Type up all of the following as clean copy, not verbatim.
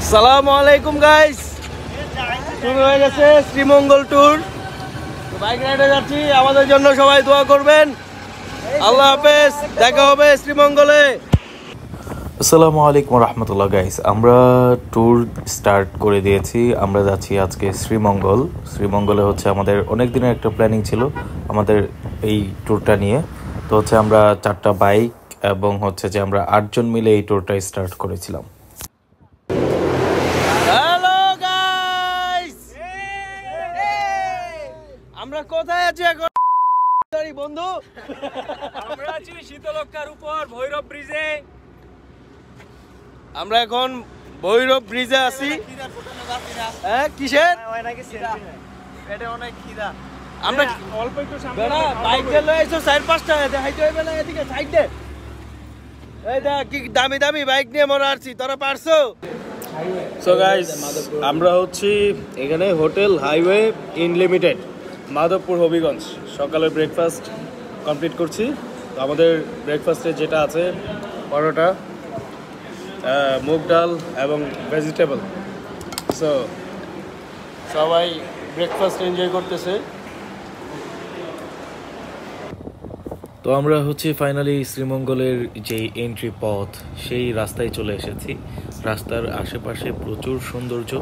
আসসালামু আলাইকুম গাইস, শুরু হয়ে গেছে শ্রীমঙ্গল ট্যুর। বাইক রাইডে যাচ্ছি, আমাদের জন্য সবাই দোয়া করবেন। আল্লাহ হাফেজ, দেখা হবে শ্রীমঙ্গলে। আসসালামু আলাইকুম রহমতুল্লাহ গাইস, আমরা ট্যুর স্টার্ট করে দিয়েছি। আমরা যাচ্ছি আজকে শ্রীমঙ্গলে হচ্ছে আমাদের অনেক দিনের একটা প্ল্যানিং ছিল আমাদের এই ট্যুরটা নিয়ে। তো হচ্ছে আমরা 4টা বাইক এবং হচ্ছে যে আমরা 8 জন মিলে এই ট্যুরটা স্টার্ট করেছিলাম। হ্যালো গাইস, আমরা কোথায় আছি এখন বন্ধু? আমরা আছি শীতলক্ষার উপর ভৈরব ব্রিজে। আমরা এখন ভৈরব ব্রিজে আছি। হ্যাঁ, কিসের আমরা অল্প একটু সামনে বাইক চালিয়ে আইছো 4-5টা দেখাইতে হইবে না? এদিকে সাইডে এই দেখ কি দামি দামি বাইক নিয়ে মনে আসছি, তোরা পারছো? সো গাইস, আমরা হচ্ছি এখানে hotel highway unlimited Madhabpur Habiganj. সকালে ব্রেকফাস্ট কমপ্লিট করছি। তো আমাদের ব্রেকফাস্টে যেটা আছে পরোটা, মুগ ডাল এবং ভেজিটেবল। সো সবাই ব্রেকফাস্ট এনজয় করতেছে। তো আমরা হচ্ছে ফাইনালি শ্রীমঙ্গলের যে এন্ট্রি পথ সেই রাস্তায় চলে এসেছি। রাস্তার আশেপাশে প্রচুর সৌন্দর্য,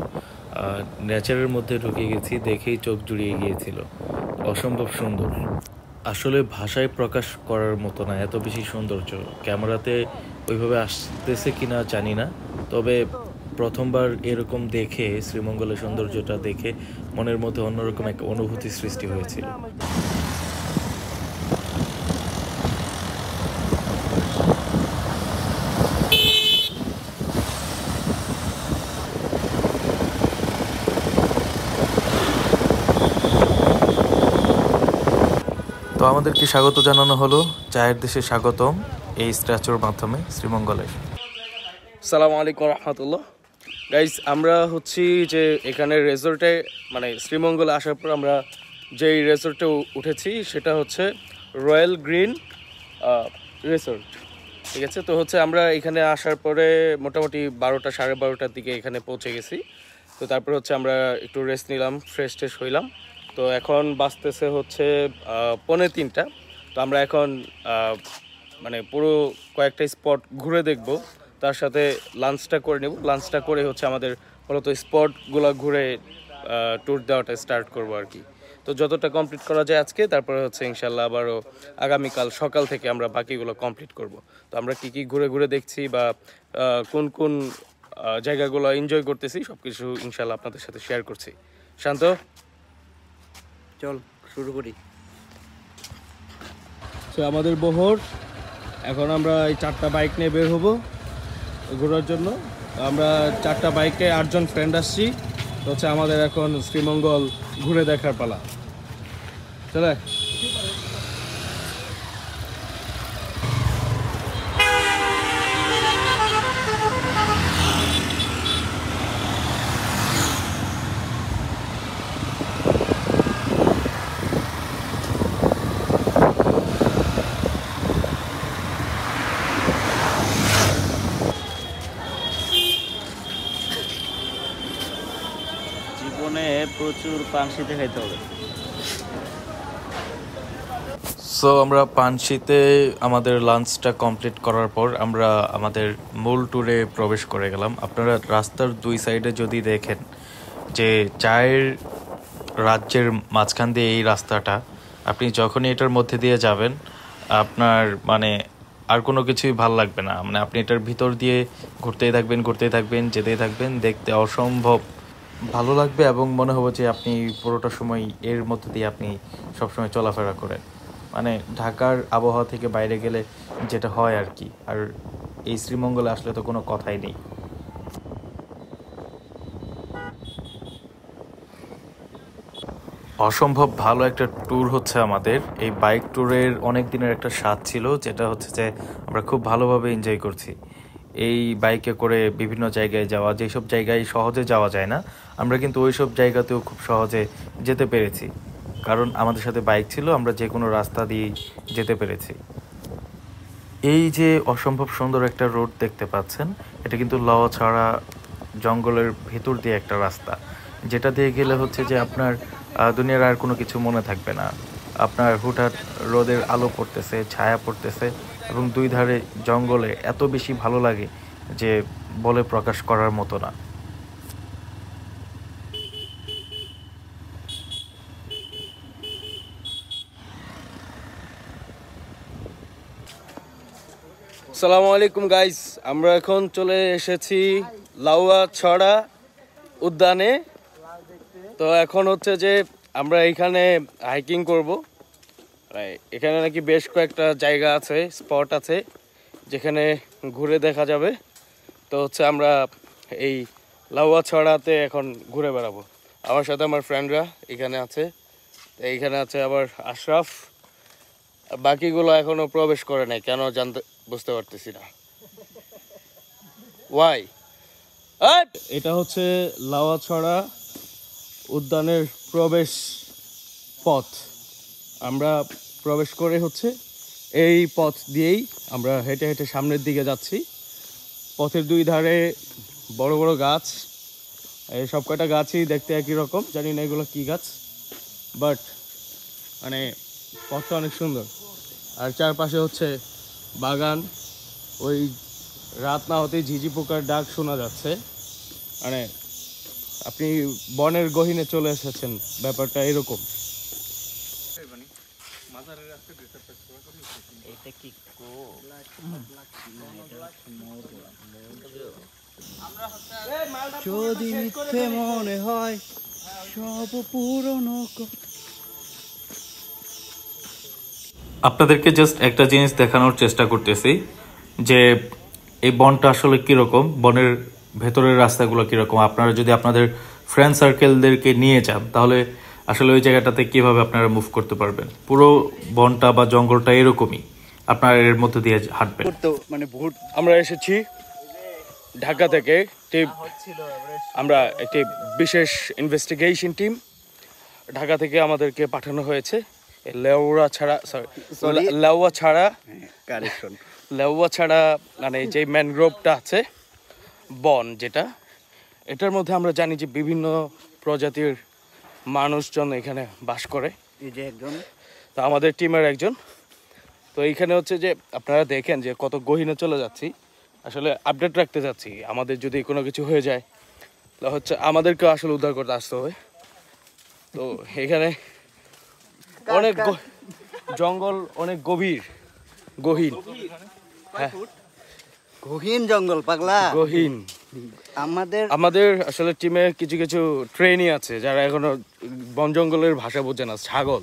নেচারের মধ্যে ঢুকে গেছি, দেখেই চোখ জুড়িয়ে গিয়েছিল। অসম্ভব সুন্দর, আসলে ভাষায় প্রকাশ করার মতো না, এত বেশি সৌন্দর্য। ক্যামেরাতে ওইভাবে আসতেছে কিনা জানি না, তবে প্রথমবার এরকম দেখে শ্রীমঙ্গলের সৌন্দর্যটা দেখে মনের মধ্যে অন্যরকম একটা অনুভূতি সৃষ্টি হয়েছিল। তো আমাদেরকে স্বাগত জানানো হলো চায়ের দেশে স্বাগতম এই স্ট্যাচুর মাধ্যমে শ্রীমঙ্গলের। আসসালামু আলাইকুম রহমতুল্লাহ গাইস, আমরা হচ্ছি যে এখানে রেসর্টে মানে শ্রীমঙ্গলে আসার পর আমরা যেই রেসর্টে উঠেছি সেটা হচ্ছে রয়্যাল গ্রিন রেসর্ট। ঠিক আছে, তো হচ্ছে আমরা এখানে আসার পরে মোটামুটি 12টা 12:30টার দিকে এখানে পৌঁছে গেছি। তো তারপর হচ্ছে আমরা একটু রেস্ট নিলাম, ফ্রেশ ট্রেশ হইলাম। তো এখন বাজতেছে হচ্ছে 2:45। তো আমরা এখন মানে পুরো কয়েকটা স্পট ঘুরে দেখব, তার সাথে লাঞ্চটা করে নেব। লাঞ্চটা করে হচ্ছে আমাদের মূলত স্পটগুলো ঘুরে ট্যুর দেওয়াটা স্টার্ট করবো আর কি। তো যতটা কমপ্লিট করা যায় আজকে, তারপরে হচ্ছে ইনশাল্লাহ আবারও আগামীকাল সকাল থেকে আমরা বাকিগুলো কমপ্লিট করব। তো আমরা কী কী ঘুরে ঘুরে দেখছি বা কোন কোন জায়গাগুলো এনজয় করতেছি সব কিছু ইনশাল্লাহ আপনাদের সাথে শেয়ার করছি। শান্ত, চল শুরু করি। তো আমাদের বহর, এখন আমরা এই 4টা বাইক নিয়ে বের হবো ঘোরার জন্য। আমরা 4টা বাইকে 8 জন ফ্রেন্ড আসছি। তো হচ্ছে আমাদের এখন শ্রীমঙ্গল ঘুরে দেখার পালা। চলে জীবনে প্রচুর পানশিতে খাইতে হবে। সো আমরা পানশিতে আমাদের লাঞ্চটা কমপ্লিট করার পর আমরা আমাদের মূল ট্যুরে প্রবেশ করে গেলাম। আপনারা রাস্তার 2 সাইডে যদি দেখেন যে চায়ের রাজ্যের মাঝখান দিয়ে এই রাস্তাটা, আপনি যখনই এটার মধ্যে দিয়ে যাবেন আপনার মানে আর কোনো কিছুই ভাল লাগবে না। মানে আপনি এটার ভিতর দিয়ে ঘুরতেই থাকবেন, যেতেই থাকবেন, দেখতে অসম্ভব ভালো লাগবে এবং মনে হবে যে আপনি পুরোটা সময় এর মধ্যে দিয়ে আপনি সবসময় চলাফেরা করেন। মানে ঢাকার আবহাওয়া থেকে বাইরে গেলে যেটা হয় আর কি, আর এই শ্রীমঙ্গলে আসলে তো কোনো কথাই নেই। অসম্ভব ভালো একটা ট্যুর হচ্ছে আমাদের এই বাইক ট্যুরের। অনেক দিনের একটা স্বাদ ছিল, যেটা হচ্ছে যে আমরা খুব ভালোভাবে এনজয় করছি। এই বাইকে করে বিভিন্ন জায়গায় যাওয়া, যেসব জায়গায় সহজে যাওয়া যায় না, আমরা কিন্তু ওই সব জায়গাতেও খুব সহজে যেতে পেরেছি, কারণ আমাদের সাথে বাইক ছিল। আমরা যে কোনো রাস্তা দিয়ে যেতে পেরেছি। এই যে অসম্ভব সুন্দর একটা রোড দেখতে পাচ্ছেন, এটা কিন্তু লওয়াছড়া জঙ্গলের ভেতর দিয়ে একটা রাস্তা, যেটা দিয়ে গেলে হচ্ছে যে আপনার দুনিয়ার আর কোনো কিছু মনে থাকবে না। আপনার হুটহাট রোদের আলো পড়তেছে, ছায়া পড়তেছে, এবং দুই ধারে জঙ্গলে এত বেশি ভালো লাগে যে বলে প্রকাশ করার মতো না। আসসালামু আলাইকুম গাইস, আমরা এখন চলে এসেছি লাউয়া ছড়া উদ্যানে। তো এখন হচ্ছে যে আমরা এখানে হাইকিং করব। এখানে নাকি বেশ কয়েকটা জায়গা আছে, স্পট আছে যেখানে ঘুরে দেখা যাবে। তো হচ্ছে আমরা এই লাউয়া ছড়াতে এখন ঘুরে বেড়াবো। আমার সাথে আমার ফ্রেন্ডরা এখানে আছে, তো এইখানে আছে আবার আশরাফ। বাকিগুলো এখনো প্রবেশ করে নাই, কেন জানতে বুঝতে পারতেছি না। ওয়াই? এটা হচ্ছে লাউয়াছড়া উদ্যানের প্রবেশ পথ। আমরা প্রবেশ করে হচ্ছে এই পথ দিয়েই আমরা হেঁটে হেঁটে সামনের দিকে যাচ্ছি। পথের দুই ধারে বড় বড় গাছ, এই সব কয়টা গাছই দেখতে একই রকম, জানি না এগুলো কী গাছ, বাট মানে পথটা অনেক সুন্দর। আর চারপাশে হচ্ছে বাগান, ওই রাত না হতেই ঝিঝি পোকার ডাক শোনা যাচ্ছে। মানে আপনি বনের গহীনে চলে এসেছেন, ব্যাপারটা এরকম। যদি মিথ্যে মনে হয় সব পুরনো আপনাদেরকে জাস্ট একটা জিনিস দেখানোর চেষ্টা করতেছি যে এই বনটা আসলে কীরকম, বনের ভেতরের রাস্তাগুলো কীরকম। আপনারা যদি আপনাদের ফ্রেন্ড সার্কেলদেরকে নিয়ে যান তাহলে আসলে ওই জায়গাটাতে কীভাবে আপনারা মুভ করতে পারবেন। পুরো বনটা বা জঙ্গলটা এরকমই, আপনারা এর মধ্যে দিয়ে হাঁটবেন। মানে ভোট আমরা এসেছি ঢাকা থেকে, আমরা একটি বিশেষ ইনভেস্টিগেশন টিম ঢাকা থেকে আমাদেরকে পাঠানো হয়েছে লাউয়াছড়া মানে যে ম্যানগ্রোভটা আছে, বন যেটা, এটার মধ্যে আমরা জানি যে বিভিন্ন প্রজাতির মানুষজন এখানে বাস করে। এই যে একজন, তো আমাদের টিমের একজন। তো এইখানে হচ্ছে যে আপনারা দেখেন যে কত গহীনে চলে যাচ্ছি, আসলে আপডেট রাখতে যাচ্ছি। আমাদের যদি কোনো কিছু হয়ে যায় তাহলে হচ্ছে আমাদেরকে আসলে উদ্ধার করতে আসতে হবে। তো এখানে অনেক জঙ্গল, অনেক গহীন, হ্যাঁ গহীন জঙ্গল পাগলা। গহীন। আমাদের আসলে টিমে কিছু কিছু ট্রেনই আছে যারা এখনো বন জঙ্গলের ভাষা বোঝে না, ছাগল।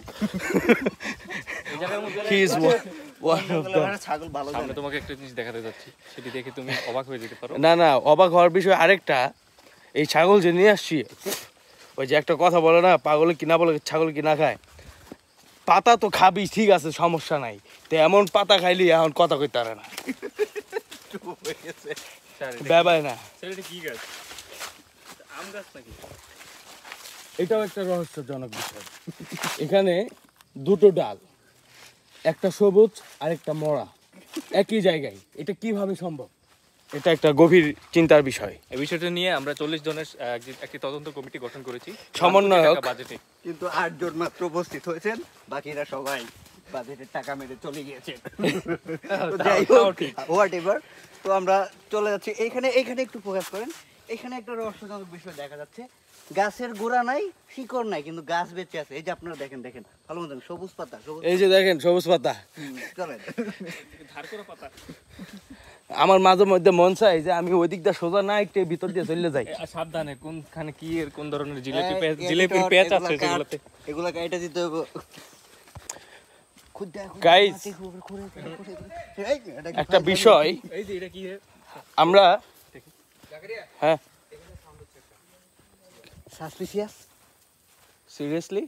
ছাগল ভালো আমরা তোমাকে একটা জিনিস দেখাতে যাচ্ছি, সেটি দেখে তুমি অবাক হয়ে যেতে পারো। না, অবাক হওয়ার বিষয় আরেকটা। এই ছাগল যে নিয়ে আসছি, ওই যে একটা কথা বলে না, পাগলে কিনা বলে ছাগল কিনা খায়। পাতা তো খাবি, ঠিক আছে, সমস্যা নাই, তো এমন পাতা খাইলি এখন কথা কইতে পারে না, ব্যাপার না। ছেলেটা কি গাছ? আম গাছ নাকি? এটাও একটা রহস্যজনক বিষয়। এখানে দুটো ডাল, একটা সবুজ আর একটা মরা, একই জায়গায়, এটা কিভাবে সম্ভব? এটা একটা গভীর চিন্তার বিষয়। এই বিষয়টা নিয়ে আমরা 40 জনের একটি তদন্ত কমিটি গঠন করেছি সমন্বয়ক। বাজেটে। কিন্তু 8 জন মাত্র উপস্থিত হয়েছেন, বাকিরা সবাই বাজেটের টাকা মেরে চলে গিয়েছে। যাই হোক, হোয়াটএভার। তো আমরা চলে যাচ্ছি এইখানে একটু ফোকাস করেন। এখানে একটা রহস্যজনক বিষয় দেখা যাচ্ছে, গাছের গোড়া নাই, শিকড় নাই, কিন্তু গাছ বেঁচে আছে। এই যে আপনারা দেখেন ভালো মতন, সবুজ পাতা, এই যে দেখেন সবুজ পাতা। চলেন। ধার করা পাতা। আমার মাঝে মধ্যে মন চাই যে আমি ওই দিকটা সোজা না একটু ভিতর দিয়ে চলে যাই। সাবধানে, কোনখানে কি এর কোন ধরনের জিলেপির পেঁচ আছে সেগুলোতে। এগুলা কাইটা দিতে হবে। গাইস, একটা বিষয়, এই যে এটা কি? আমরা হ্যাঁ সাসপিসিয়াস সিরিয়াসলি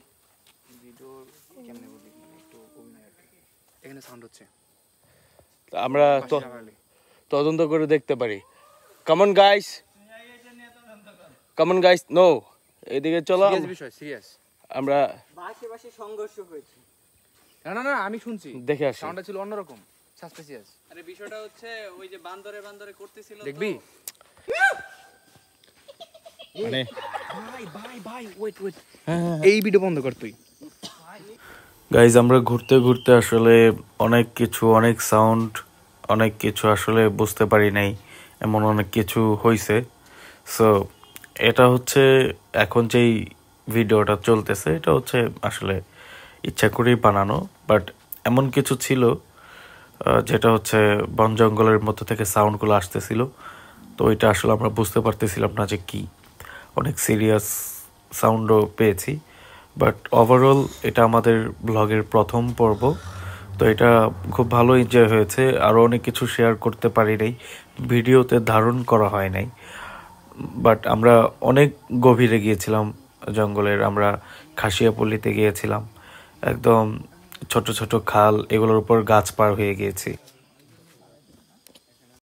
এখানে সাউন্ড হচ্ছে, আমরা তো তদন্ত করে দেখতে পারি। কমন গাইস, নো, এদিকে চলো। বিষয় সিরিয়াস। আমরা আশেপাশে সংঘর্ষ হয়েছে। না, আমি শুনছি, দেখে আসি। সাউন্ডটা ছিল অন্যরকম, সাসপিসিয়াস। আরে বিষয়টা হচ্ছে ওই যে বান্দরে করতেছিল, দেখবি? মানে এই ভিডিও বন্ধ কর তুই। গাইজ আমরা ঘুরতে ঘুরতে আসলে অনেক কিছু, অনেক সাউন্ড, অনেক কিছু আসলে বুঝতে পারি নাই, এমন অনেক কিছু হয়েছে। সো এটা হচ্ছে এখন যেই ভিডিওটা চলতেছে এটা হচ্ছে আসলে ইচ্ছা করেই বানানো, বাট এমন কিছু ছিল যেটা হচ্ছে বন জঙ্গলের মধ্যে থেকে সাউন্ডগুলো আসতেছিল, তো এটা আসলে আমরা বুঝতে পারতেছিলাম না যে কি, অনেক সিরিয়াস সাউন্ডও পেয়েছি। বাট ওভারঅল এটা আমাদের ব্লগের প্রথম পর্ব, তো এটা খুব ভালো এনজয় হয়েছে। আরও অনেক কিছু শেয়ার করতে পারি নাই, ভিডিওতে ধারণ করা হয় নাই, বাট আমরা অনেক গভীরে গিয়েছিলাম জঙ্গলের। আমরা খাসিয়াপল্লিতে গিয়েছিলাম, একদম ছোট ছোট খাল, এগুলোর উপর গাছ পার হয়ে গিয়েছি।